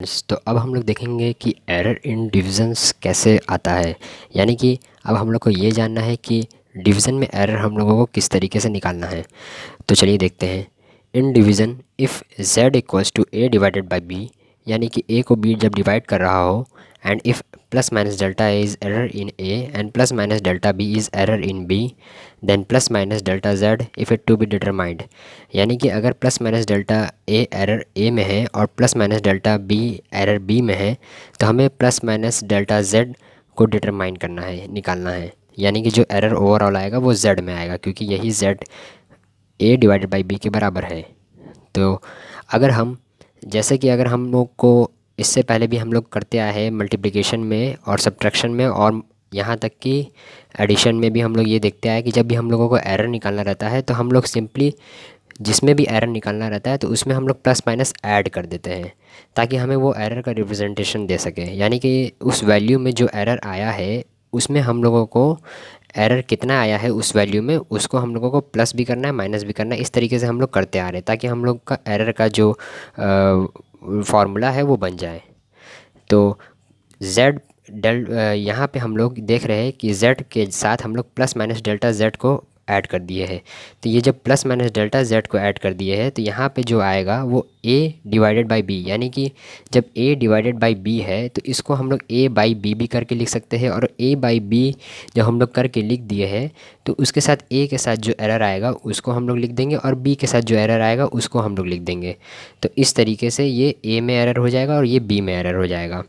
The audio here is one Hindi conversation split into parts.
तो अब हम लोग देखेंगे कि एरर इन डिविजन्स कैसे आता है। यानी कि अब हम लोग को ये जानना है कि डिवीज़न में एरर हम लोगों को किस तरीके से निकालना है। तो चलिए देखते हैं। In division if z equals to a divided by b, यानी कि a को b जब डिवाइड कर रहा हो, and if plus minus delta a is error in a and plus minus delta b is error in b, then plus minus delta z if it to be determined. यानी कि अगर plus minus delta a error a में है और plus minus delta b error b में है, तो हमें प्लस माइनस डेल्टा z को डिटरमाइन करना है, निकालना है। यानी कि जो एरर ओवरऑल आएगा वो z में आएगा, क्योंकि यही z a divided by b के बराबर है। तो अगर हम जैसे कि अगर हम लोग को इससे पहले भी हम लोग करते आए हैं मल्टीप्लिकेशन में और सब्ट्रैक्शन में, और यहाँ तक कि एडिशन में भी हम लोग ये देखते आए कि जब भी हम लोगों को एरर निकालना रहता है तो हम लोग सिंपली जिसमें भी एरर निकालना रहता है तो उसमें हम लोग प्लस माइनस ऐड कर देते हैं, ताकि हमें वो एरर का रिप्रेजेंटेशन दे सके। यानी कि उस वैल्यू में जो एरर आया है उसमें हम लोगों को एरर कितना आया है उस वैल्यू में, उसको हम लोगों को प्लस भी करना है माइनस भी करना है। इस तरीके से हम लोग करते आ रहे हैं ताकि हम लोग का एरर का जो फार्मूला है वो बन जाए। तो z यहाँ पे हम लोग देख रहे हैं कि z के साथ हम लोग प्लस माइनस डेल्टा z को ऐड कर दिए हैं। तो ये जब प्लस माइनस डेल्टा z को ऐड कर दिए हैं तो यहाँ पे जो आएगा वो a डिवाइडेड बाई b, यानी कि जब a डिवाइडेड बाई b है तो इसको हम लोग a बाई b भी करके लिख सकते हैं, और a बाई b जब हम लोग करके लिख दिए हैं तो उसके साथ a के साथ जो एरर आएगा उसको हम लोग लिख देंगे, और b के साथ जो एरर आएगा उसको हम लोग लिख देंगे। तो इस तरीके से ये a में एरर हो जाएगा और ये b में एरर हो जाएगा।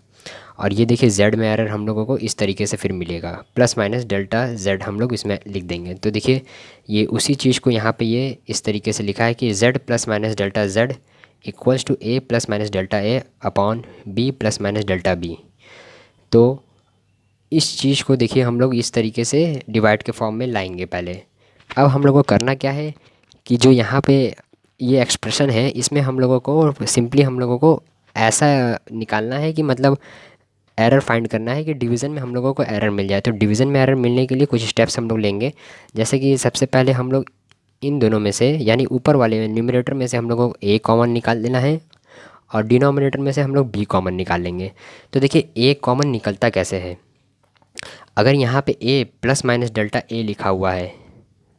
और ये देखिए z में एरर हम लोगों को इस तरीके से फिर मिलेगा, प्लस माइनस डेल्टा z हम लोग इसमें लिख देंगे। तो देखिए ये उसी चीज़ को यहाँ पे ये इस तरीके से लिखा है कि z plus minus delta z equals to a plus minus delta a upon b plus minus delta b। तो इस चीज़ को देखिए हम लोग इस तरीके से डिवाइड के फॉर्म में लाएंगे पहले। अब हम लोगों को करना क्या है कि जो यहाँ पे ये एक्सप्रेशन है इसमें हम लोगों को सिंपली हम लोगों को ऐसा निकालना है कि मतलब एरर फाइंड करना है कि डिवीज़न में हम लोगों को एरर मिल जाए। तो डिवीज़न में एरर मिलने के लिए कुछ स्टेप्स हम लोग लेंगे। जैसे कि सबसे पहले हम लोग इन दोनों में से, यानी ऊपर वाले न्यूमरेटर में से हम लोगों को ए कॉमन निकाल देना है, और डिनोमिनेटर में से हम लोग बी कॉमन निकाल लेंगे। तो देखिए ए कॉमन निकलता कैसे है। अगर यहाँ पे ए प्लस माइनस डेल्टा ए लिखा हुआ है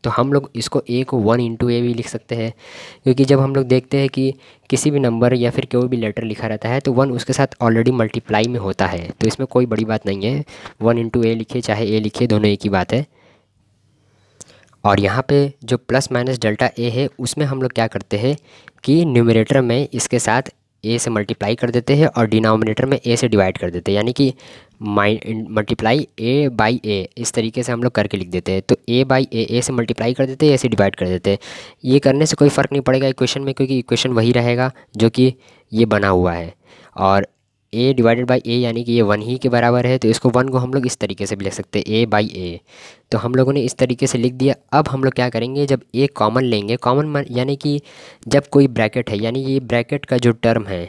तो हम लोग इसको ए को 1 × ए भी लिख सकते हैं, क्योंकि जब हम लोग देखते हैं कि किसी भी नंबर या फिर कोई भी लेटर लिखा रहता है तो 1 उसके साथ ऑलरेडी मल्टीप्लाई में होता है, तो इसमें कोई बड़ी बात नहीं है। 1 × ए लिखे चाहे ए लिखे, दोनों एक ही बात है। और यहाँ पे जो प्लस माइनस डेल्टा ए है उसमें हम लोग क्या करते हैं कि न्यूमरेटर में इसके साथ ए से मल्टीप्लाई कर देते हैं और डिनोमिनेटर में ए से डिवाइड कर देते हैं, यानी कि मल्टीप्लाई ए बाई ए इस तरीके से हम लोग करके लिख देते हैं। तो ए बाई ए से मल्टीप्लाई कर देते हैं, ए से डिवाइड कर देते हैं। ये करने से कोई फ़र्क नहीं पड़ेगा इक्वेशन में, क्योंकि इक्वेशन वही रहेगा जो कि ये बना हुआ है। और ए डिवाइडेड बाई ए यानी कि ये 1 ही के बराबर है, तो इसको 1 को हम लोग इस तरीके से भी लिख सकते हैं, ए बाई ए। तो हम लोगों ने इस तरीके से लिख दिया। अब हम लोग क्या करेंगे, जब ए कॉमन लेंगे, कॉमन यानी कि जब कोई ब्रैकेट है, यानी ये ब्रैकेट का जो टर्म है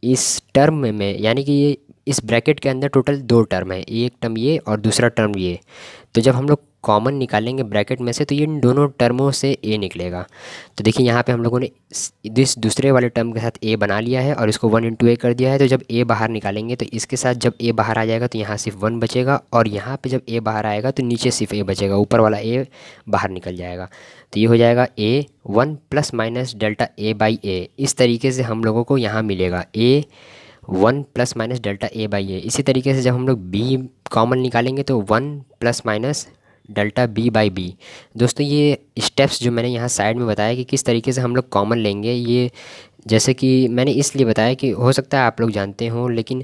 इस टर्म में, यानी कि ये इस ब्रैकेट के अंदर टोटल 2 टर्म है, एक टर्म ये और दूसरा टर्म ये। तो जब हम लोग कॉमन निकालेंगे ब्रैकेट में से तो ये इन दोनों टर्मों से ए निकलेगा। तो देखिए यहाँ पे हम लोगों ने इस दूसरे वाले टर्म के साथ ए बना लिया है और इसको 1 × ए कर दिया है। तो जब ए बाहर निकालेंगे तो इसके साथ जब ए बाहर आ जाएगा तो यहाँ सिर्फ 1 बचेगा, और यहाँ पे जब ए बाहर आएगा तो नीचे सिर्फ ए बचेगा, ऊपर वाला ए बाहर निकल जाएगा। तो ये हो जाएगा A 1 plus minus delta A by A. इस तरीके से हम लोगों को यहाँ मिलेगा A 1 plus minus delta A by A. इसी तरीके से जब हम लोग बी कॉमन निकालेंगे तो 1 plus minus delta B by B. दोस्तों ये स्टेप्स जो मैंने यहाँ साइड में बताया कि किस तरीके से हम लोग कॉमन लेंगे, ये जैसे कि मैंने इसलिए बताया कि हो सकता है आप लोग जानते हों, लेकिन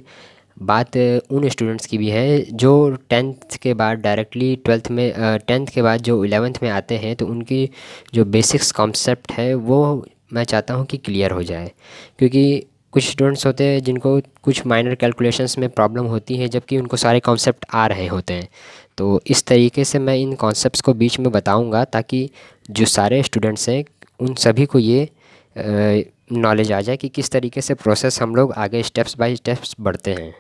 बात उन स्टूडेंट्स की भी है जो 10th के बाद डायरेक्टली 12th में 10th के बाद जो 11th में आते हैं, तो उनकी जो बेसिक्स कॉन्सेप्ट है वो मैं चाहता हूँ कि क्लियर हो जाए। क्योंकि कुछ स्टूडेंट्स होते हैं जिनको कुछ माइनर कैलकुलेशंस में प्रॉब्लम होती है, जबकि उनको सारे कॉन्सेप्ट आ रहे होते हैं। तो इस तरीके से मैं इन कॉन्सेप्ट्स को बीच में बताऊंगा ताकि जो सारे स्टूडेंट्स हैं उन सभी को ये नॉलेज आ जाए कि किस तरीके से प्रोसेस हम लोग आगे स्टेप्स बाय स्टेप्स बढ़ते हैं।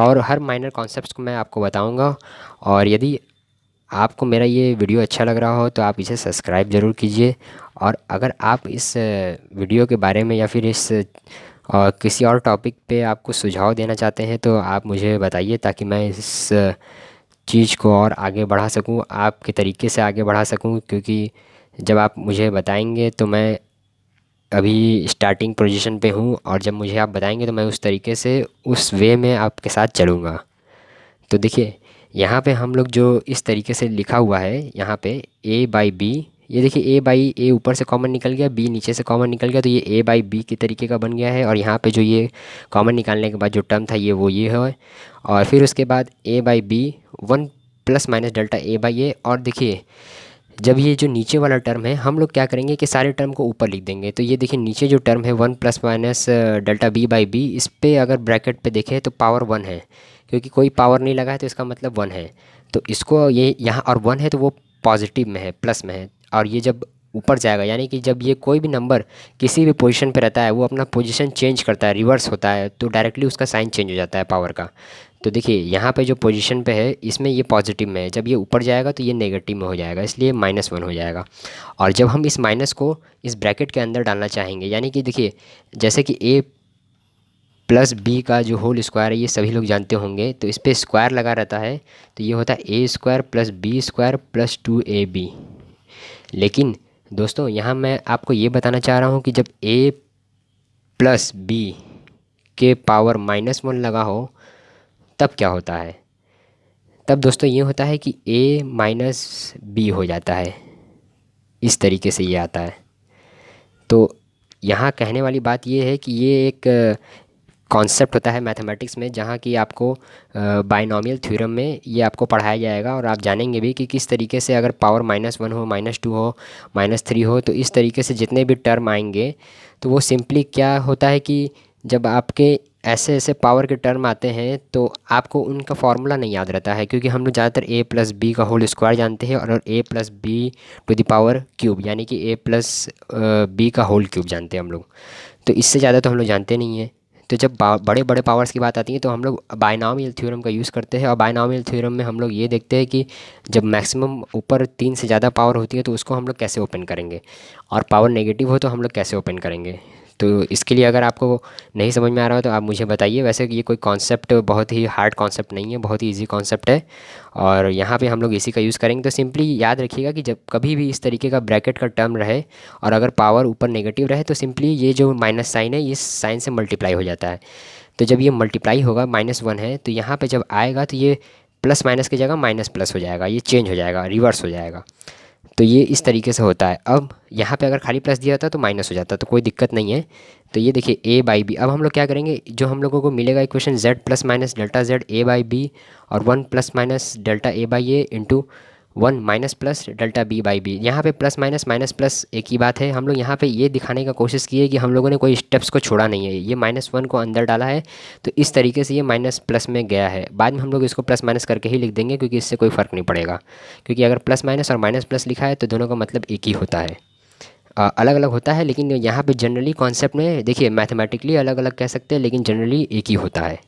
और हर माइनर कॉन्सेप्ट्स को मैं आपको बताऊंगा। और यदि आपको मेरा ये वीडियो अच्छा लग रहा हो तो आप इसे सब्सक्राइब ज़रूर कीजिए। और अगर आप इस वीडियो के बारे में या फिर इस और किसी और टॉपिक पे आपको सुझाव देना चाहते हैं तो आप मुझे बताइए, ताकि मैं इस चीज़ को और आगे बढ़ा सकूं, आपके तरीके से आगे बढ़ा सकूं। क्योंकि जब आप मुझे बताएंगे तो मैं अभी स्टार्टिंग पोजीशन पे हूँ, और जब मुझे आप बताएंगे तो मैं उस तरीके से उस वे में आपके साथ चलूँगा। तो देखिए, यहाँ पे हम लोग जो इस तरीके से लिखा हुआ है यहाँ पे ए बाई बी, ये देखिए ए बाई ए ऊपर से कॉमन निकल गया, बी नीचे से कॉमन निकल गया, तो ये ए बाई बी के तरीके का बन गया है। और यहाँ पे जो ये कॉमन निकालने के बाद जो टर्म था ये वो ये है। और फिर उसके बाद A by B one plus minus delta A by A. और देखिए, जब ये जो नीचे वाला टर्म है हम लोग क्या करेंगे कि सारे टर्म को ऊपर लिख देंगे। तो ये देखिए नीचे जो टर्म है one plus minus delta B by B, इस पे अगर ब्रैकेट पे देखें तो पावर वन है, क्योंकि कोई पावर नहीं लगा है तो इसका मतलब वन है। तो इसको ये यहाँ और वन है तो वो पॉजिटिव में है, प्लस में है। और ये जब ऊपर जाएगा, यानी कि जब ये कोई भी नंबर किसी भी पोजीशन पे रहता है वो अपना पोजीशन चेंज करता है, रिवर्स होता है, तो डायरेक्टली उसका साइन चेंज हो जाता है पावर का। तो देखिए यहाँ पे जो पोजीशन पे है इसमें ये पॉजिटिव में है, जब ये ऊपर जाएगा तो ये नेगेटिव में हो जाएगा, इसलिए माइनस वन हो जाएगा। और जब हम इस माइनस को इस ब्रैकेट के अंदर डालना चाहेंगे, यानी कि देखिए जैसे कि ए प्लस बी का जो होल स्क्वायर है ये सभी लोग जानते होंगे, तो इस पर स्क्वायर लगा रहता है, तो ये होता है A square plus B square plus two A B. लेकिन दोस्तों यहाँ मैं आपको ये बताना चाह रहा हूँ कि जब ए प्लस बी के पावर माइनस वन लगा हो तब क्या होता है। तब दोस्तों ये होता है कि a माइनस बी हो जाता है, इस तरीके से ये आता है। तो यहाँ कहने वाली बात ये है कि ये एक कॉन्सेप्ट होता है मैथमेटिक्स में, जहाँ कि आपको बाइनोमियल थ्योरम में ये आपको पढ़ाया जाएगा, और आप जानेंगे भी कि किस तरीके से अगर पावर माइनस वन हो, माइनस टू हो, माइनस थ्री हो, तो इस तरीके से जितने भी टर्म आएंगे तो वो सिंपली क्या होता है कि जब आपके ऐसे ऐसे पावर के टर्म आते हैं तो आपको उनका फॉर्मूला नहीं याद रहता है, क्योंकि हम लोग ज़्यादातर ए प्लस बी का होल स्क्वायर जानते हैं और A plus B to the power cube, यानी कि ए प्लस बी का होल क्यूब जानते हैं हम लोग। तो इससे ज़्यादा तो हम लोग जानते नहीं हैं। तो जब बड़े बड़े पावर्स की बात आती है तो हम लोग बायनॉमियल थ्योरम का यूज़ करते हैं, और बायनॉमियल थ्योरम में हम लोग ये देखते हैं कि जब मैक्सिमम ऊपर तीन से ज़्यादा पावर होती है तो उसको हम लोग कैसे ओपन करेंगे, और पावर नेगेटिव हो तो हम लोग कैसे ओपन करेंगे। तो इसके लिए अगर आपको नहीं समझ में आ रहा हो तो आप मुझे बताइए। वैसे ये कोई कॉन्सेप्ट बहुत ही हार्ड कॉन्सेप्ट नहीं है, बहुत ही इजी कॉन्सेप्ट है, और यहाँ पे हम लोग इसी का यूज़ करेंगे। तो सिंपली याद रखिएगा कि जब कभी भी इस तरीके का ब्रैकेट का टर्म रहे और अगर पावर ऊपर नेगेटिव रहे तो सिंपली ये जो माइनस साइन है इस साइन से मल्टीप्लाई हो जाता है। तो जब ये मल्टीप्लाई होगा, माइनस वन है तो यहाँ पे जब आएगा तो ये प्लस माइनस की जगह माइनस प्लस हो जाएगा, ये चेंज हो जाएगा, रिवर्स हो जाएगा। तो ये इस तरीके से होता है। अब यहाँ पे अगर खाली प्लस दिया होता तो माइनस हो जाता, तो कोई दिक्कत नहीं है। तो ये देखिए ए बाई बी, अब हम लोग क्या करेंगे, जो हम लोगों को मिलेगा equation Z plus minus delta Z A by B और one plus minus delta A by A into one minus plus delta B by B. यहाँ पे प्लस माइनस माइनस प्लस एक ही बात है। हम लोग यहाँ पे ये दिखाने का कोशिश की है कि हम लोगों ने कोई स्टेप्स को छोड़ा नहीं है, ये माइनस वन को अंदर डाला है तो इस तरीके से ये माइनस प्लस में गया है। बाद में हम लोग इसको प्लस माइनस करके ही लिख देंगे, क्योंकि इससे कोई फ़र्क नहीं पड़ेगा, क्योंकि अगर प्लस माइनस और माइनस प्लस लिखा है तो दोनों का मतलब एक ही होता है। अलग अलग होता है, लेकिन यहाँ पे जनरली कॉन्सेप्ट में देखिए मैथमेटिकली अलग अलग कह सकते हैं, लेकिन जनरली एक ही होता है।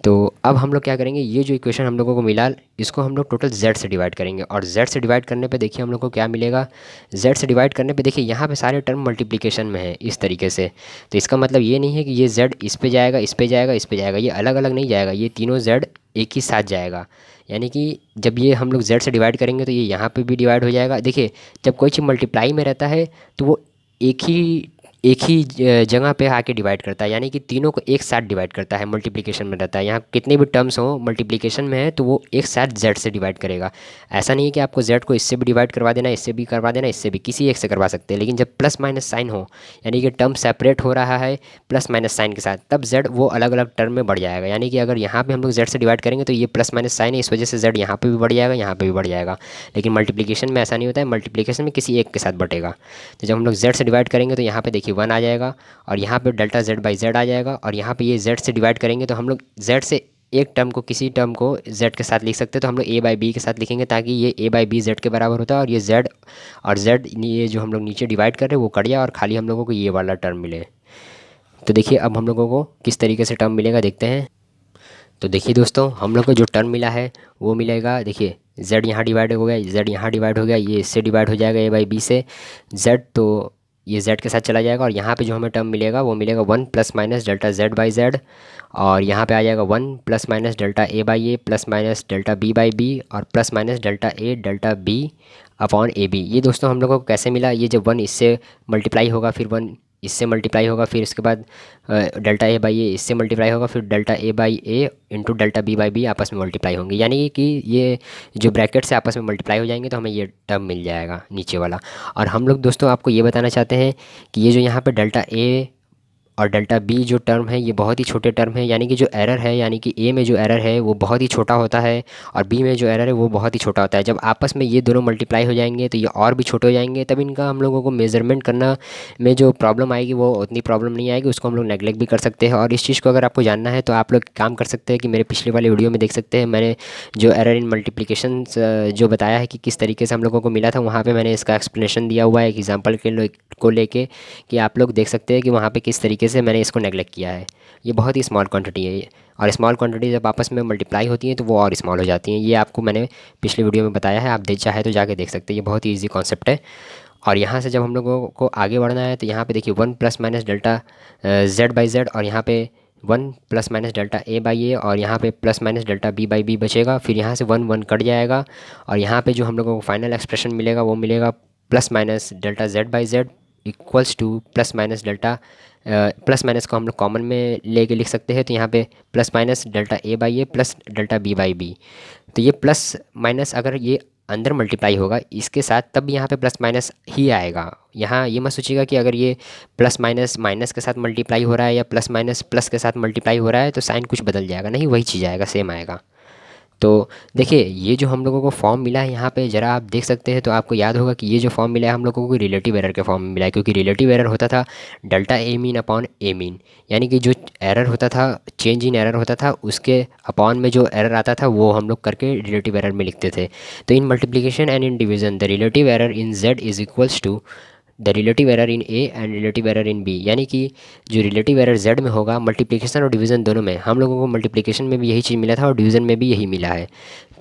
तो अब हम लोग क्या करेंगे, ये जो इक्वेशन हम लोगों को मिला इसको हम लोग टोटल z से डिवाइड करेंगे, और z से डिवाइड करने पे देखिए हम लोग को क्या मिलेगा। z से डिवाइड करने पे देखिए यहाँ पे सारे टर्म मल्टीप्लिकेशन में है इस तरीके से। तो इसका मतलब ये नहीं है कि ये z इस पे जाएगा, इस पे जाएगा, इस पे जाएगा, ये अलग अलग नहीं जाएगा, ये तीनों z एक ही साथ जाएगा। यानी कि जब ये हम लोग z से डिवाइड करेंगे तो ये यहाँ पे भी डिवाइड हो जाएगा। देखिए जब कोई चीज़ मल्टीप्लाई में रहता है तो वो एक ही जगह पे आके डिवाइड करता है, यानी कि तीनों को एक साथ डिवाइड करता है। मल्टीप्लिकेशन में रहता है, यहाँ कितने भी टर्म्स हों मल्टीप्लिकेशन में है तो वो एक साथ z से डिवाइड करेगा। ऐसा नहीं है कि आपको z को इससे भी डिवाइड करवा देना, इससे भी करवा देना, इससे भी, किसी एक से करवा सकते हैं। लेकिन जब प्लस माइनस साइन हो, यानी कि टर्म सेपरेट हो रहा है प्लस माइनस साइन के साथ, तब z वो अलग अलग टर्म में बढ़ जाएगा। यानी कि अगर यहाँ पर हम लोग z से डिवाइड करेंगे तो ये प्लस माइनस साइन है, इस वजह से z यहाँ पर भी बढ़ जाएगा, यहाँ पर भी बढ़ जाएगा। लेकिन मल्टीप्लिकेशन में ऐसा नहीं होता है, मल्टीप्लिकेशन में किसी एक के साथ बढ़ेगा। तो जब हम लोग z से डिवाइड करेंगे तो यहाँ पे देखिए 1 आ जाएगा, और यहाँ पे डेल्टा z बाई जेड आ जाएगा, और यहाँ पे ये z से डिवाइड करेंगे तो हम लोग z से एक टर्म को, किसी टर्म को z के साथ लिख सकते हैं, तो हम लोग a बाई बी के साथ लिखेंगे, ताकि ये a बाई बी जेड के बराबर होता है, और ये z और z ये जो हम लोग नीचे डिवाइड कर रहे हैं वो कट जाए और खाली हम लोगों को ये वाला टर्म मिले। तो देखिए अब हम लोगों को किस तरीके से टर्म मिलेगा देखते हैं। तो देखिए दोस्तों, हम लोग को जो टर्म मिला है वो मिलेगा, देखिए z यहाँ डिवाइड हो गया, z यहाँ डिवाइड हो गया, ये इससे डिवाइड हो जाएगा a बाई बी से z। तो ये z के साथ चला जाएगा और यहाँ पे जो हमें टर्म मिलेगा वो मिलेगा 1 plus minus delta z by Z, और यहाँ पे आ जाएगा 1 plus minus delta a by A plus minus delta b by B और प्लस माइनस डेल्टा a डेल्टा b अपॉन ए बी। ये दोस्तों हम लोगों को कैसे मिला, ये जब 1 इससे मल्टीप्लाई होगा, फिर 1 इससे मल्टीप्लाई होगा, फिर उसके बाद डेल्टा ए बाई ए इससे मल्टीप्लाई होगा, फिर delta A by A into delta B by B आपस में मल्टीप्लाई होंगे, यानी कि ये जो ब्रैकेट से आपस में मल्टीप्लाई हो जाएंगे तो हमें ये टर्म मिल जाएगा नीचे वाला। और हम लोग दोस्तों आपको ये बताना चाहते हैं कि ये जो यहाँ पे डेल्टा ए और डेल्टा बी जो टर्म है ये बहुत ही छोटे टर्म है, यानी कि जो एरर है, यानी कि ए में जो एरर है वो बहुत ही छोटा होता है और बी में जो एरर है वो बहुत ही छोटा होता है। जब आपस में ये दोनों मल्टीप्लाई हो जाएंगे तो ये और भी छोटे हो जाएंगे, तब इनका हम लोगों को मेज़रमेंट करना में जो प्रॉब्लम आएगी वो उतनी प्रॉब्लम नहीं आएगी, उसको हम लोग नेगलेक्ट भी कर सकते हैं। और इस चीज़ को अगर आपको जानना है तो आप लोग काम कर सकते हैं कि मेरे पिछले वाले वीडियो में देख सकते हैं, मैंने जो एरर इन मल्टीप्लिकेशन जो बताया है कि किस तरीके से हम लोगों को मिला था, वहाँ पर मैंने इसका एक्सप्लेनेशन दिया हुआ है एक एग्जाम्पल को लेके, कि आप लोग देख सकते हैं कि वहाँ पे किस तरीके से मैंने इसको नेगलेक्ट किया है। ये बहुत ही स्मॉल क्वांटिटी है ये, और स्मॉल क्वांटिटी जब आपस में मल्टीप्लाई होती हैं तो वो और स्मॉल हो जाती हैं। ये आपको मैंने पिछले वीडियो में बताया है, आप चाहे तो जाके देख सकते हैं, ये बहुत ही ईजी कॉन्सेप्ट है। और यहाँ से जब हम लोगों को आगे बढ़ना है तो यहाँ पे देखिए 1 plus minus delta Z by Z, और यहाँ पे 1 plus minus delta A by A, और यहाँ पे plus minus delta B by B बचेगा, फिर यहाँ से 1 1 कट जाएगा, और यहाँ पे जो हम लोगों को फाइनल एक्सप्रेशन मिलेगा वो मिलेगा plus minus delta Z by Z equals to plus minus delta, plus minus को हम लोग कॉमन में लेके लिख सकते हैं, तो यहाँ पे plus minus delta A by A plus delta B by B. तो ये प्लस माइनस अगर ये अंदर मल्टीप्लाई होगा इसके साथ तब यहाँ पे प्लस माइनस ही आएगा। यहाँ ये मत सोचिएगा कि अगर ये प्लस माइनस माइनस के साथ मल्टीप्लाई हो रहा है या प्लस माइनस प्लस के साथ मल्टीप्लाई हो रहा है तो साइन कुछ बदल जाएगा, नहीं, वही चीज़ आएगा, सेम आएगा। तो देखिए ये जो हम लोगों को फॉर्म मिला है यहाँ पे ज़रा आप देख सकते हैं, तो आपको याद होगा कि ये जो फॉर्म मिला है हम लोगों को रिलेटिव एरर के फॉर्म में मिला है, क्योंकि रिलेटिव एरर होता था delta A mean upon A mean, यानी कि जो एरर होता था, चेंज इन एरर होता था, उसके अपॉन में जो एरर आता था वो हम लोग करके रिलेटिव एरर में लिखते थे। तो in multiplication and in division the relative error in Z is equals to the relative error in A and relative error in B, यानी कि जो रिलेटिव एरर जेड में होगा मल्टीप्लिकेशन और डिवीज़न दोनों में, हम लोगों को मल्टीप्लिकेशन में भी यही चीज़ मिला था और डिवीज़न में भी यही मिला है,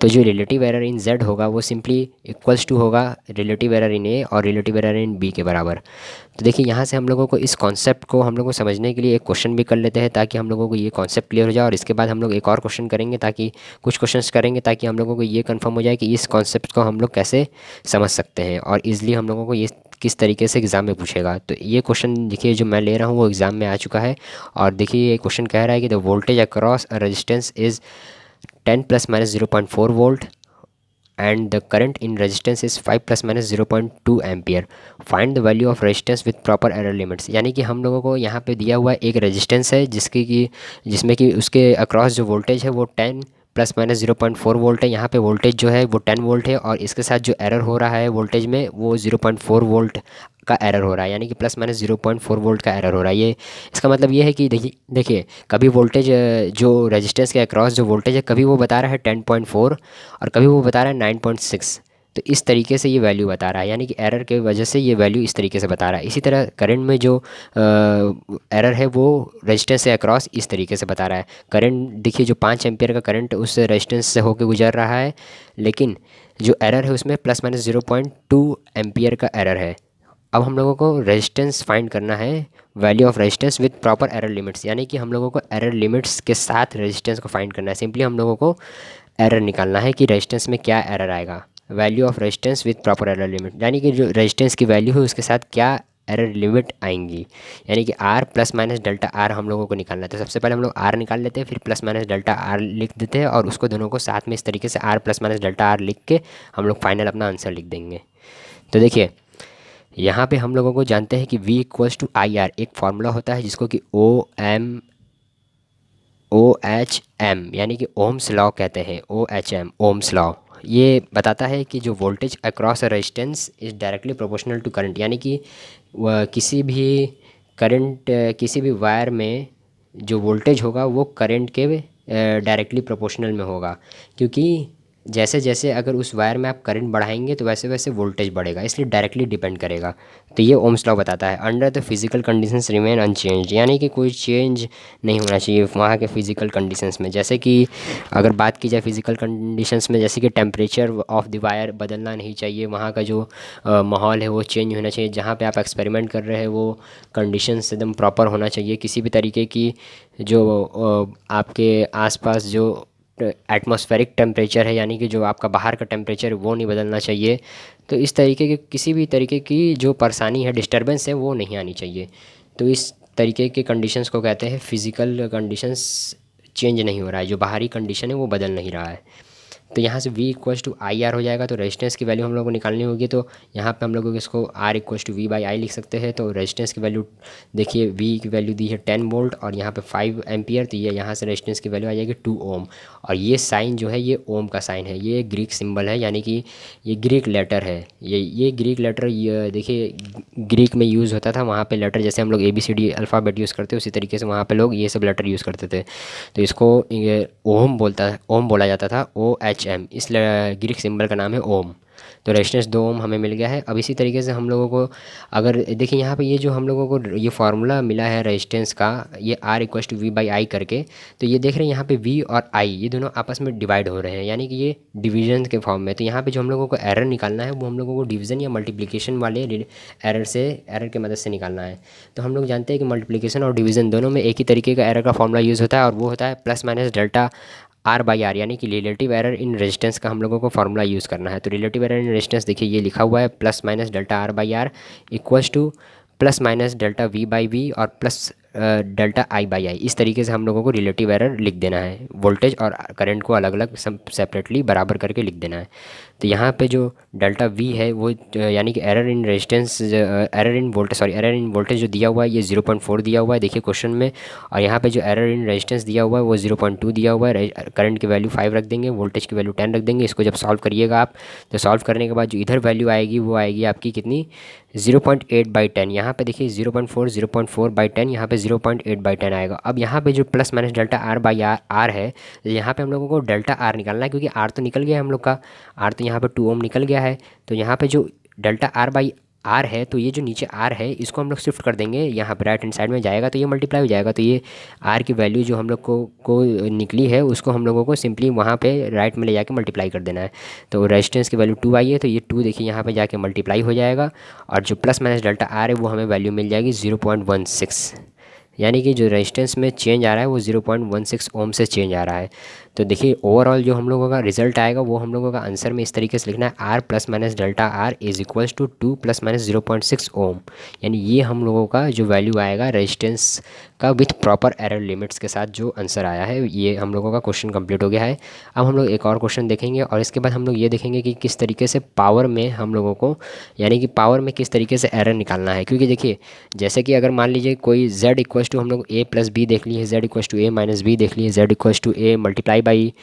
तो जो रिलेटिव एरर इन जेड होगा वो सिंपली इक्वल्स टू होगा रिलेटिव एरर इन ए और रिलेटिव एरर इन बी के बराबर। तो देखिए यहाँ से हम लोगों को इस कॉन्सेप्ट को हम लोग को समझने के लिए एक क्वेश्चन भी कर लेते हैं, ताकि हम लोगों को ये कॉन्सेप्ट क्लियर हो जाए, और इसके बाद हम लोग एक और क्वेश्चन करेंगे, ताकि कुछ क्वेश्चंस करेंगे ताकि हम लोगों को ये कंफर्म हो जाए कि इस कॉन्सेप्ट को हम लोग कैसे समझ सकते हैं और ईज़िली हम लोगों को ये किस तरीके से एग्ज़ाम में पूछेगा। तो ये क्वेश्चन देखिए जो मैं ले रहा हूँ वो एग्ज़ाम में आ चुका है, और देखिए ये क्वेश्चन कह रहा है कि the voltage across a resistance is 10 plus minus 0.4 volt and the current in resistance is 5 plus minus 0.2 ampere, find the value of resistance with proper error limits. यानी कि हम लोगों को यहाँ पे दिया हुआ एक रेजिस्टेंस है जिसमें कि उसके अक्रॉस जो वोल्टेज है वो 10 प्लस माइनस 0.4 वोल्ट है, यहाँ पे वोल्टेज जो है वो 10 वोल्ट है, और इसके साथ जो एरर हो रहा है वोल्टेज में वो 0.4 वोल्ट का एरर हो रहा है, यानी कि प्लस माइनस 0.4 वोल्ट का एरर हो रहा है। ये इसका मतलब ये है कि देखिए कभी वोल्टेज जो रेजिस्टेंस के अक्रॉस जो वोल्टेज है कभी वो बता रहा है 10.4 और कभी वो बता रहा है 9.6, तो इस तरीके से ये वैल्यू बता रहा है, यानी कि एरर के वजह से ये वैल्यू इस तरीके से बता रहा है। इसी तरह करंट में जो एरर है वो रेजिस्टेंस से अक्रॉस इस तरीके से बता रहा है। करंट देखिए जो 5 एम्पियर का करंट उस रेजिस्टेंस से होकर गुजर रहा है, लेकिन जो एरर है उसमें प्लस माइनस 0.2 एम्पियर का एरर है। अब हम लोगों को रेजिस्टेंस फाइंड करना है, value of resistance with proper error limits, यानी कि हम लोगों को एरर लिमिट्स के साथ रेजिस्टेंस को फाइंड करना है। सिंपली हम लोगों को एरर निकालना है कि रेजिस्टेंस में क्या एरर आएगा, value of resistance with proper error limit, यानी कि जो रेजिस्टेंस की वैल्यू है उसके साथ क्या एरर लिमिट आएंगी, यानी कि R plus minus delta R हम लोगों को निकालना है। तो सबसे पहले हम लोग आर निकाल लेते हैं, फिर प्लस माइनस डेल्टा आर लिख देते हैं, और उसको दोनों को साथ में इस तरीके से R plus minus delta R लिख के हम लोग फाइनल अपना आंसर लिख देंगे। तो देखिए यहाँ पे हम लोगों को जानते हैं कि V equals to I R, एक फार्मूला होता है जिसको कि OHM यानी कि ओम्स लॉ कहते हैं, OHM ओम्स लॉ। ये बताता है कि जो voltage across a resistance is directly proportional to current, यानी कि किसी भी करंट किसी भी वायर में जो वोल्टेज होगा वो करंट के डायरेक्टली प्रोपोर्शनल में होगा, क्योंकि जैसे जैसे अगर उस वायर में आप करंट बढ़ाएंगे तो वैसे वैसे वोल्टेज बढ़ेगा, इसलिए डायरेक्टली डिपेंड करेगा। तो ये ओम्स लॉ बताता है, under the physical conditions remain unchange, यानी कि कोई चेंज नहीं होना चाहिए वहाँ के फिजिकल कंडीशंस में। जैसे कि अगर बात की जाए फिजिकल कंडीशंस में, जैसे कि टेम्परेचर ऑफ द वायर बदलना नहीं चाहिए, वहाँ का जो माहौल है वो चेंज होना चाहिए, जहाँ पे आप एक्सपेरिमेंट कर रहे हैं वो कंडीशंस एकदम प्रॉपर होना चाहिए, किसी भी तरीके की जो आपके आसपास जो एटमॉस्फेरिक टेम्परेचर है, यानी कि जो आपका बाहर का टेम्परेचर है वो नहीं बदलना चाहिए। तो इस तरीके के किसी भी तरीके की जो परेशानी है, डिस्टरबेंस है, वो नहीं आनी चाहिए। तो इस तरीके के कंडीशंस को कहते हैं फिजिकल कंडीशंस चेंज नहीं हो रहा है, जो बाहरी कंडीशन है वो बदल नहीं रहा है। तो यहाँ से V equals to I R हो जाएगा। तो रेजिस्टेंस की वैल्यू हम लोग को निकालनी होगी, तो यहाँ पे हम लोगों को इसको R equals to V by I लिख सकते हैं। तो रेजिस्टेंस की वैल्यू देखिए, V की वैल्यू दी है 10 वोल्ट और यहाँ पे 5 एम्पियर, तो ये यहाँ से रेजिस्टेंस की वैल्यू आ जाएगी 2 ओम। और ये साइन जो है ये ओम का साइन है, ये ग्रीक सिंबल है, यानी कि ये ग्रीक लेटर है। ये ग्रीक लेटर, ये देखिए ग्रीक में यूज़ होता था, वहाँ पे लेटर जैसे हम लोग ABCD अल्फ़ाबेट यूज़ करते हैं उसी तरीके से वहाँ पे लोग ये सब लेटर यूज़ करते थे। तो इसको ये ओम बोला जाता था, OHM, इस ग्रीक सिंबल का नाम है ओम। तो रेजिस्टेंस 2 ओम हमें मिल गया है। अब इसी तरीके से हम लोगों को अगर देखिए यहाँ पे ये जो हम लोगों को ये फार्मूला मिला है रेजिस्टेंस का, ये R equals to V by I करके, तो ये देख रहे हैं यहाँ पे V और I ये दोनों आपस में डिवाइड हो रहे हैं, यानी कि ये डिवीजन के फॉर्म में। तो यहाँ पे जो हम लोगों को एरर निकालना है वो हम लोगों को डिवीजन या मल्टीप्लिकेशन वाले एरर की मदद से निकालना है। तो हम लोग जानते हैं कि मल्टीप्लिकेशन और डिवीजन दोनों में एक ही तरीके का एरर का फॉर्मूला यूज़ होता है, और वो होता है plus minus delta R by R, यानी कि रिलेटिव एरर इन रेजिस्टेंस का हम लोगों को फार्मूला यूज़ करना है। तो रिलेटिव एरर इन रेजिस्टेंस देखिए ये लिखा हुआ है, plus minus delta R by R equals to plus minus delta V by V और plus delta I by I. इस तरीके से हम लोगों को रिलेटिव एरर लिख देना है, वोल्टेज और करंट को अलग अलग सब सेपरेटली बराबर करके लिख देना है। तो यहाँ पे जो डेल्टा V है वो यानी कि error in resistance, error in voltage जो दिया हुआ है ये 0.4 दिया हुआ है देखिए क्वेश्चन में। और यहाँ पे जो एरर इन रेजिस्टेंस दिया हुआ है वो 0.2 दिया हुआ है। करंट की वैल्यू 5 रख देंगे, वोल्टेज की वैल्यू 10 रख देंगे। इसको जब सॉल्व करिएगा आप, तो सॉल्व करने के बाद जो इधर वैल्यू आएगी वो आएगी आपकी कितनी, 0.8 बाई 10। यहाँ पे देखिए 0.4 बाई 10, यहाँ पे 0.8 बाई 10 आएगा। अब यहाँ पे जो plus minus delta R by R है, तो यहाँ पे हम लोगों को डेल्टा R निकालना है, क्योंकि R तो निकल गया है हम लोग का, R तो यहाँ पे 2 ओम निकल गया है। तो यहाँ पे जो डेल्टा R बाई आर है, तो ये जो नीचे R है इसको हम लोग शिफ्ट कर देंगे, यहाँ पे राइट हैंड साइड में जाएगा तो ये मल्टीप्लाई हो जाएगा। तो ये R की वैल्यू जो हम लोग को निकली है उसको हम लोगों को सिंपली वहाँ पे राइट में ले जाके मल्टीप्लाई कर देना है। तो रेजिस्टेंस की वैल्यू 2 आई है, तो ये 2 देखिए यहाँ पे जाके मल्टीप्लाई हो जाएगा, और जो प्लस माइनस डेल्टा R है वो हमें वैल्यू मिल जाएगी 0.16, यानी कि जो रेजिस्टेंस में चेंज आ रहा है वो 0.16 ओम से चेंज आ रहा है। तो देखिए ओवरऑल जो हम लोगों का रिजल्ट आएगा वो हम लोगों का आंसर में इस तरीके से लिखना है, R plus minus delta R is equals to 2 plus minus 0.6 ohm. यानी ये हम लोगों का जो वैल्यू आएगा रेजिस्टेंस का विथ प्रॉपर एरर लिमिट्स के साथ जो आंसर आया है, ये हम लोगों का क्वेश्चन कंप्लीट हो गया है। अब हम लोग एक और क्वेश्चन देखेंगे और इसके बाद हम लोग ये देखेंगे कि किस तरीके से पावर में हम लोगों को, यानी कि पावर में किस तरीके से एरर निकालना है। क्योंकि देखिए जैसे कि अगर मान लीजिए कोई Z इक्वल्स टू हम लोग A प्लस बी देख लिए, Z equals to A minus B देख लिए, Z equals to A multiply by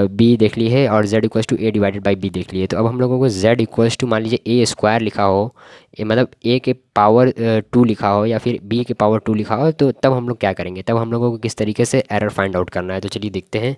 B देख ली है, और Z equals to A divided by B देख लिए। तो अब हम लोगों को Z इक्वल्स टू मान लीजिए A स्क्वायर लिखा हो, मतलब A के पावर 2 लिखा हो या फिर B के पावर 2 लिखा हो, तो तब हम लोग क्या करेंगे, तब हम लोगों को किस तरीके से एरर फाइंड आउट करना है। तो चलिए देखते हैं।